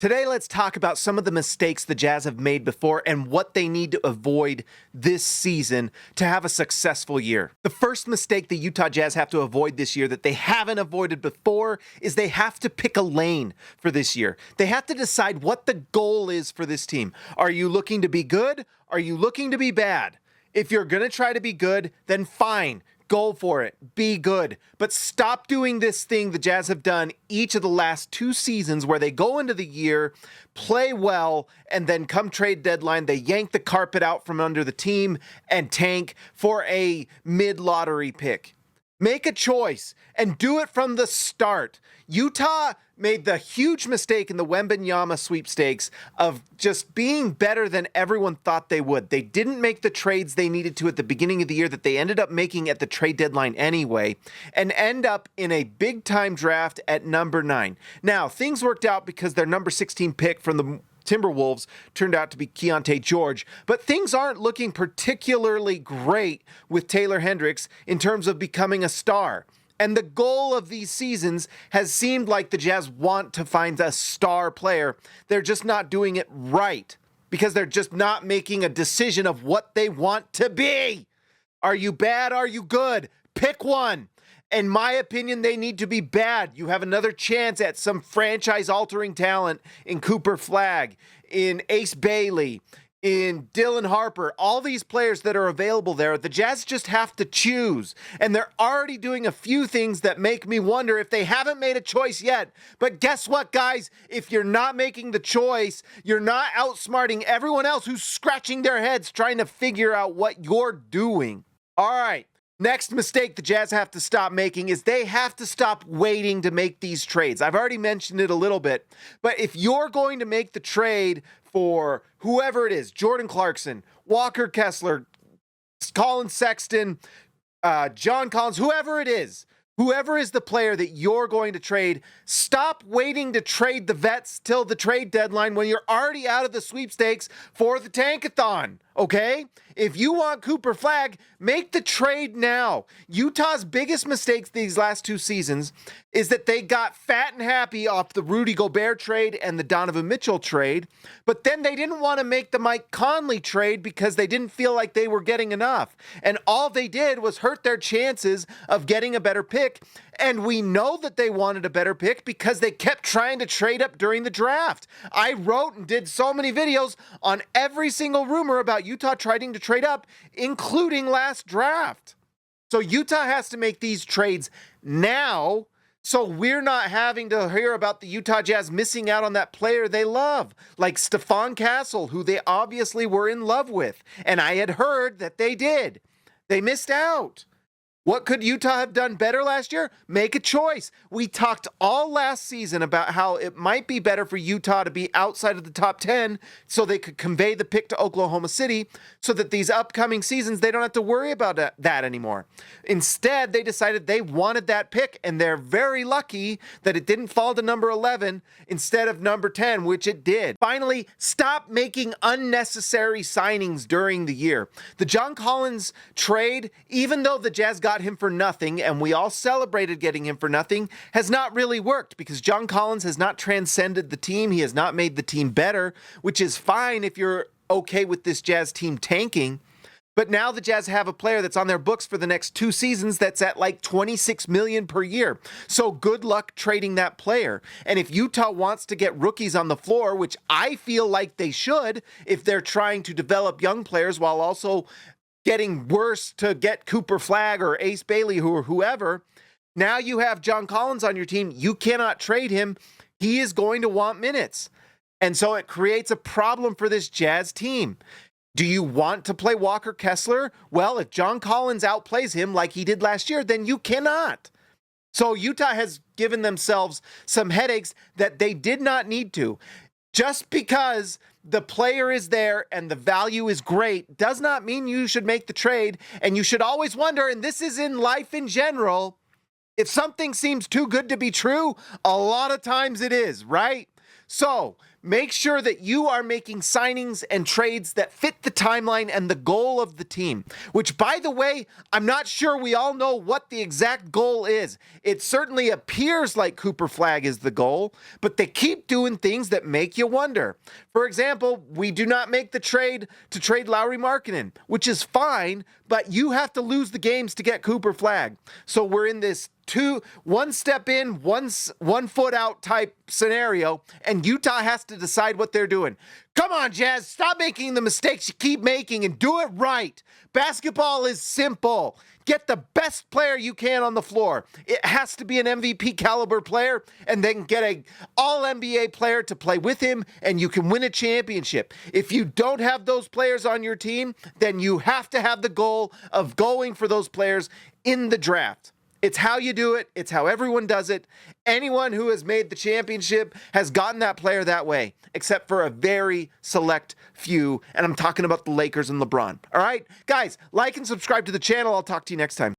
Today, let's talk about some of the mistakes the Jazz have made before and what they need to avoid this season to have a successful year. The first mistake the Utah Jazz have to avoid this year that they haven't avoided before is they have to pick a lane for this year. They have to decide what the goal is for this team. Are you looking to be good? Are you looking to be bad? If you're going to try to be good, then fine. Go for it. Be good. But stop doing this thing the Jazz have done each of the last two seasons where they go into the year, play well, and then come trade deadline, they yank the carpet out from under the team and tank for a mid-lottery pick. Make a choice and do it from the start. Utah made the huge mistake in the Wembanyama sweepstakes of just being better than everyone thought they would. They didn't make the trades they needed to at the beginning of the year that they ended up making at the trade deadline anyway, and end up in a big-time draft at number 9. Now, things worked out because their number 16 pick from the Timberwolves turned out to be Keontae George, but things aren't looking particularly great with Taylor Hendricks in terms of becoming a star. And the goal of these seasons has seemed like the Jazz want to find a star player. They're just not doing it right because they're just not making a decision of what they want to be. Are you bad? Are you good? Pick one. In my opinion, they need to be bad. You have another chance at some franchise-altering talent in Cooper Flagg, in Ace Bailey, in Dylan Harper, all these players that are available there. The Jazz just have to choose. And they're already doing a few things that make me wonder if they haven't made a choice yet. But guess what, guys? If you're not making the choice, you're not outsmarting everyone else who's scratching their heads trying to figure out what you're doing. All right. Next mistake the Jazz have to stop making is they have to stop waiting to make these trades. I've already mentioned it a little bit, but if you're going to make the trade for whoever it is, Jordan Clarkson, Walker Kessler, Colin Sexton, John Collins, whoever it is the player that you're going to trade, stop waiting to trade the vets till the trade deadline when you're already out of the sweepstakes for the tankathon, okay? If you want Cooper Flagg, make the trade now. Utah's biggest mistakes these last two seasons is that they got fat and happy off the Rudy Gobert trade and the Donovan Mitchell trade, but then they didn't want to make the Mike Conley trade because they didn't feel like they were getting enough. And all they did was hurt their chances of getting a better pick. And we know that they wanted a better pick because they kept trying to trade up during the draft. I wrote and did so many videos on every single rumor about Utah trying to trade up, including last draft. So Utah has to make these trades now so we're not having to hear about the Utah Jazz missing out on that player they love, like Stephon Castle, who they obviously were in love with. And I had heard that they did. They missed out. What could Utah have done better last year? Make a choice. We talked all last season about how it might be better for Utah to be outside of the top 10 so they could convey the pick to Oklahoma City so that these upcoming seasons, they don't have to worry about that anymore. Instead, they decided they wanted that pick, and they're very lucky that it didn't fall to number 11 instead of number 10, which it did. Finally, stop making unnecessary signings during the year. The John Collins trade, even though the Jazz got him for nothing, and we all celebrated getting him for nothing, has not really worked because John Collins has not transcended the team. He has not made the team better, which is fine if you're okay with this Jazz team tanking. But now the Jazz have a player that's on their books for the next 2 seasons that's at like $26 million per year. So good luck trading that player. And if Utah wants to get rookies on the floor, which I feel like they should, if they're trying to develop young players while also getting worse to get Cooper Flagg or Ace Bailey or whoever, now you have John Collins on your team. You cannot trade him. He is going to want minutes. And so it creates a problem for this Jazz team. Do you want to play Walker Kessler? Well, if John Collins outplays him like he did last year, then you cannot. So Utah has given themselves some headaches that they did not need to. Just because the player is there and the value is great does not mean you should make the trade. And you should always wonder, and this is in life in general, if something seems too good to be true, a lot of times it is, right? So make sure that you are making signings and trades that fit the timeline and the goal of the team, which, by the way, I'm not sure we all know what the exact goal is. It certainly appears like Cooper Flagg is the goal, but they keep doing things that make you wonder. For example, we do not make the trade to trade Lauri Markkanen, which is fine, but you have to lose the games to get Cooper Flagg. So we're in this one step in, one foot out type scenario, and Utah has to decide what they're doing. Come on, Jazz, stop making the mistakes you keep making and do it right. Basketball is simple. Get the best player you can on the floor. It has to be an MVP caliber player, and then get an all-NBA player to play with him, and you can win a championship. If you don't have those players on your team, then you have to have the goal of going for those players in the draft. It's how you do it. It's how everyone does it. Anyone who has made the championship has gotten that player that way, except for a very select few. And I'm talking about the Lakers and LeBron. All right, guys, like and subscribe to the channel. I'll talk to you next time.